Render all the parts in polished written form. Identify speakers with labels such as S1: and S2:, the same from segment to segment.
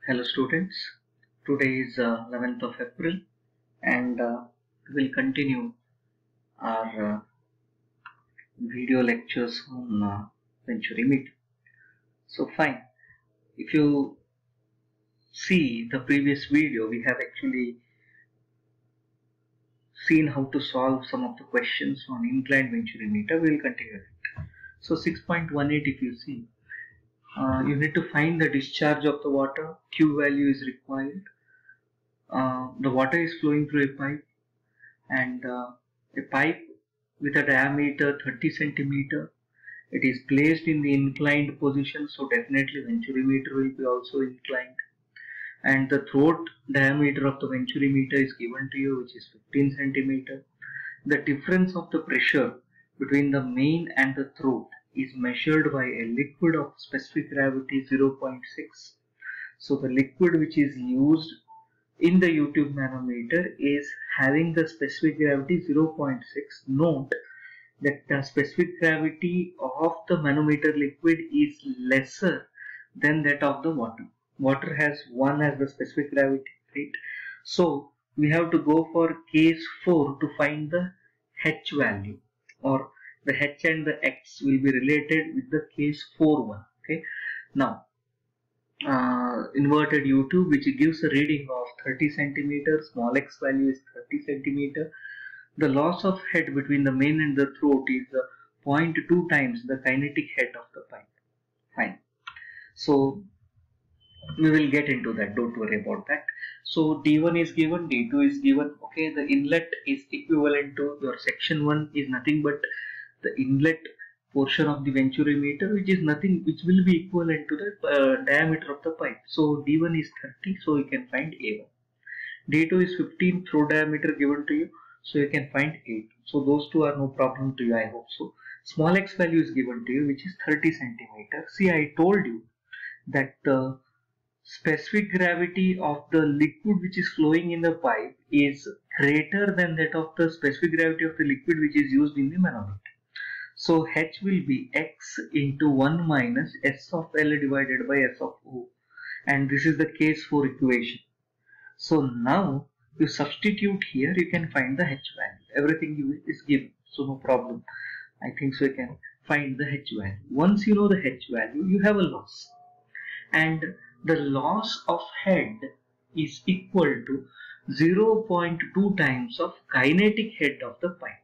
S1: Hello students, today is 11th of April and we will continue our video lectures on Venturimeter. So fine, if you see the previous video, we have actually seen how to solve some of the questions on inclined Venturimeter. We will continue it. So 6.18, if you see, you need to find the discharge of the water, Q value is required. The water is flowing through a pipe and a pipe with a diameter 30 centimeter. It is placed in the inclined position, so definitely Venturimeter will be also inclined. And the throat diameter of the Venturimeter is given to you, which is 15 centimeter. The difference of the pressure between the main and the throat is measured by a liquid of specific gravity 0.6. So the liquid which is used in the U-tube manometer is having the specific gravity 0.6. Note that the specific gravity of the manometer liquid is lesser than that of the water. Water has 1 as the specific gravity, right? So we have to go for case 4 to find the H value, or the H and the X will be related with the case 4 one. Okay. Now inverted U-tube which gives a reading of 30 centimeters, small x value is 30 centimeter. The loss of head between the main and the throat is 0.2 times the kinetic head of the pipe. Fine. So we will get into that, don't worry about that. So D1 is given, D2 is given. Okay, the inlet is equivalent to your section 1 is nothing but the inlet portion of the Venturimeter, which is nothing, which will be equivalent to the diameter of the pipe. So D1 is 30, so you can find A1. D2 is 15, throat diameter given to you, so you can find A2. So those two are no problem to you, I hope so. Small x value is given to you, which is 30 centimeter. See, I told you that the specific gravity of the liquid which is flowing in the pipe is greater than that of the specific gravity of the liquid which is used in the manometer. So H will be X into 1 minus S of L divided by S of O, and this is the case 4 equation. So now you substitute here, you can find the H value. Everything is given, so no problem. I think so you can find the H value. Once you know the H value, you have a loss, and the loss of head is equal to 0.2 times of kinetic head of the pipe.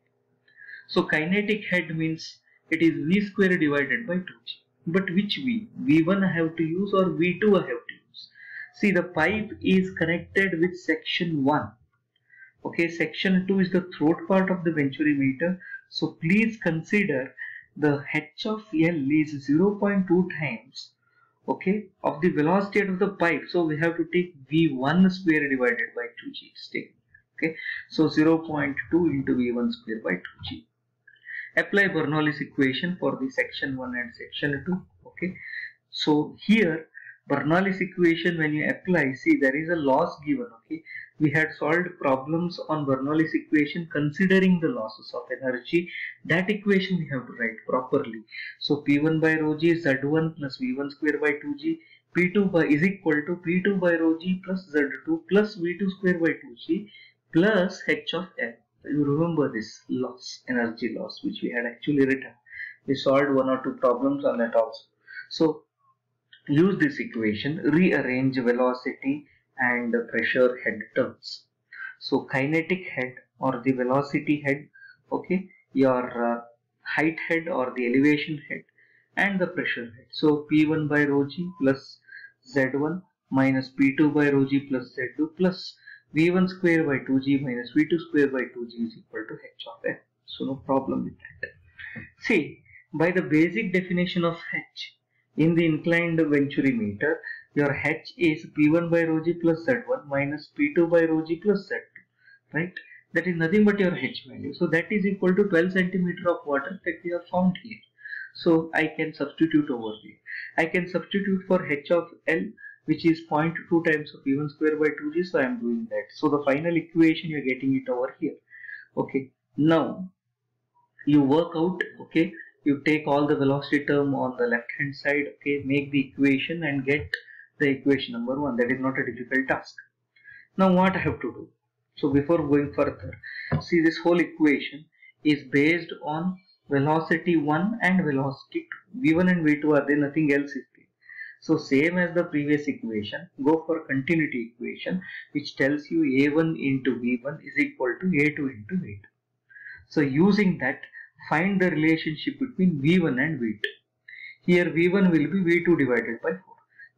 S1: So kinetic head means it is V square divided by 2G. But which V? V1 I have to use or V2 I have to use? See, the pipe is connected with section 1. Okay, section 2 is the throat part of the Venturimeter. So please consider the H of L is 0.2 times, okay, of the velocity of the pipe. So we have to take V1 square divided by 2G. Okay, so 0.2 into V1 square by 2G. Apply Bernoulli's equation for the section 1 and section 2. Okay, so here Bernoulli's equation, when you apply, see there is a loss given. Okay, we had solved problems on Bernoulli's equation considering the losses of energy. That equation we have to write properly. So P1 by rho g is Z1 plus V1 square by 2G. P2 by is equal to P2 by rho g plus Z2 plus V2 square by 2G plus H of L. You remember this loss, energy loss, which we had actually written. We solved 1 or 2 problems on that also. So use this equation, rearrange velocity and pressure head terms. So kinetic head or the velocity head, okay, your height head or the elevation head, and the pressure head. So P1 by rho g plus Z1 minus P2 by rho g plus Z2 plus V1 square by 2G minus V2 square by 2G is equal to H of L. So no problem with that. See, by the basic definition of H in the inclined Venturimeter, your H is P1 by rho g plus Z1 minus P2 by rho g plus Z2, right? That is nothing but your H value. So that is equal to 12 centimeter of water that we have found here. So I can substitute over here. I can substitute for H of L, which is 0.2 times of V1 square by 2G, so I am doing that. So the final equation you are getting it over here. Okay, now you work out, okay, you take all the velocity term on the left hand side, okay, make the equation and get the equation number 1. That is not a difficult task. Now what I have to do? So before going further, see, this whole equation is based on velocity 1 and velocity 2. V1 and V2 are there, nothing else is there. So same as the previous equation, go for continuity equation, which tells you A1 into V1 is equal to A2 into V2. So using that, find the relationship between V1 and V2. Here V1 will be V2 divided by 4.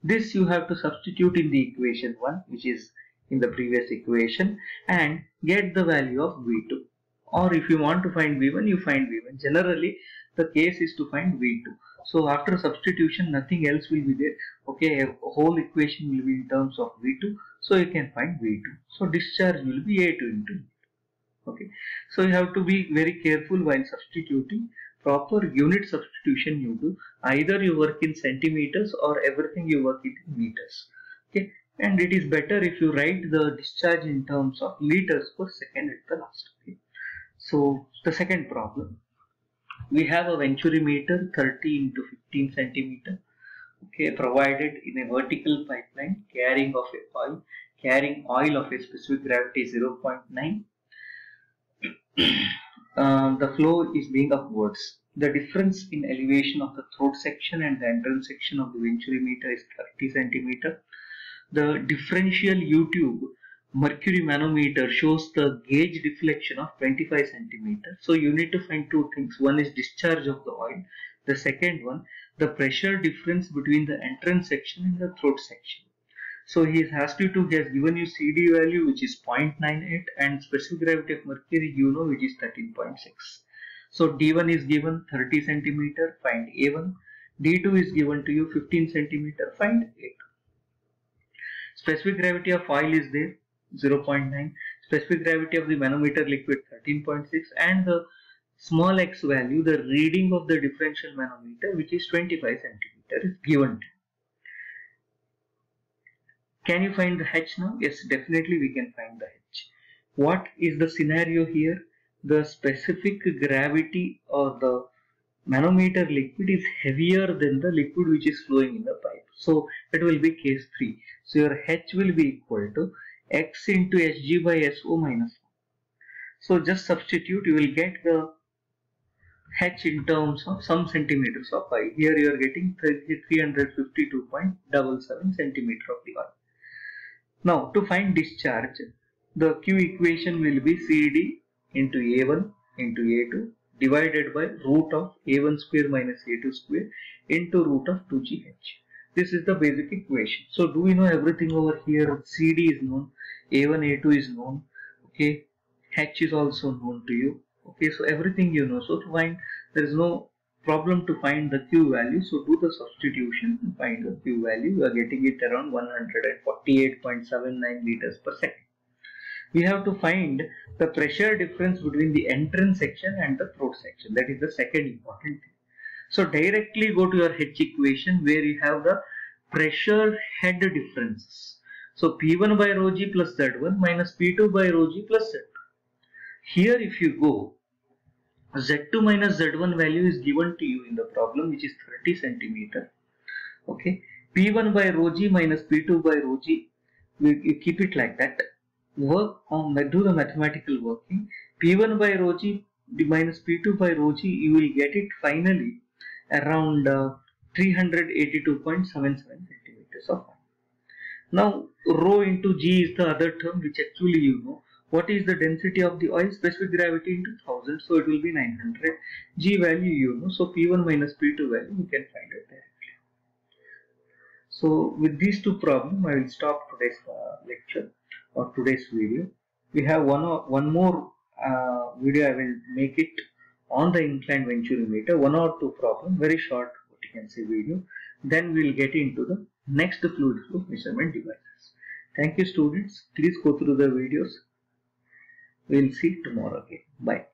S1: This you have to substitute in the equation 1, which is in the previous equation, and get the value of V2. Or if you want to find V1, you find V1. Generally, the case is to find V2. So after substitution, nothing else will be there. Okay, a whole equation will be in terms of V2. So you can find V2. So discharge will be A2 into V2. Okay, so you have to be very careful while substituting. Proper unit substitution you do. Either you work in centimeters or everything you work in meters. Okay, and it is better if you write the discharge in terms of liters per second at the last. Okay, so the second problem, we have a Venturi meter 30 into 15 centimeter. Okay, provided in a vertical pipeline carrying oil of a specific gravity 0.9. The flow is being upwards. The difference in elevation of the throat section and the entrance section of the Venturi meter is 30 centimeter. The differential U-tube mercury manometer shows the gauge deflection of 25 centimeters. So you need to find two things. One is discharge of the oil. The second one, the pressure difference between the entrance section and the throat section. So he has given you CD value, which is 0.98, and specific gravity of mercury you know, which is 13.6. So D1 is given 30 centimeter, find A1. D2 is given to you 15 centimeter, find A2. Specific gravity of oil is there, 0.9. Specific gravity of the manometer liquid 13.6, and the small x value, the reading of the differential manometer, which is 25 centimeter, is given to you. Can you find the H now? Yes, definitely we can find the H. What is the scenario here? The specific gravity or the manometer liquid is heavier than the liquid which is flowing in the pipe. So it will be case 3. So your H will be equal to X into Hg by So minus 1. So just substitute, you will get the H in terms of some centimeters of oil. Here you are getting 352.77 centimeter of the oil. Now to find discharge, the Q equation will be CD into A1 into A2 divided by root of A1 square minus A2 square into root of 2GH. This is the basic equation. So do we know everything over here? CD is known, A1, A2 is known, okay, H is also known to you, okay, so everything you know. So to find, there is no problem to find the Q value. So do the substitution and find the Q value. You are getting it around 148.79 liters per second. We have to find the pressure difference between the entrance section and the throat section. That is the second important thing. So directly go to your H equation where you have the pressure head differences. So P1 by rho g plus Z1 minus P2 by rho g plus Z2. Here if you go, Z2 minus Z1 value is given to you in the problem, which is 30 centimeter. Okay, P1 by rho g minus P2 by rho g, you keep it like that. Work on, do the mathematical working. P1 by rho g minus P2 by rho g, you will get it finally around 382.77 centimeters of oil. Now rho into g is the other term which actually you know. What is the density of the oil? Specific gravity into 1000, so it will be 900. G value you know, so P1 minus P2 value you can find it directly. So with these two problems, I will stop today's lecture or today's video. We have one more video. I will make it on the inclined Venturi meter, 1 or 2 problem, very short, what you can say, video. Then we will get into the next fluid flow measurement devices. Thank you students. Please go through the videos. We will see tomorrow again. Bye.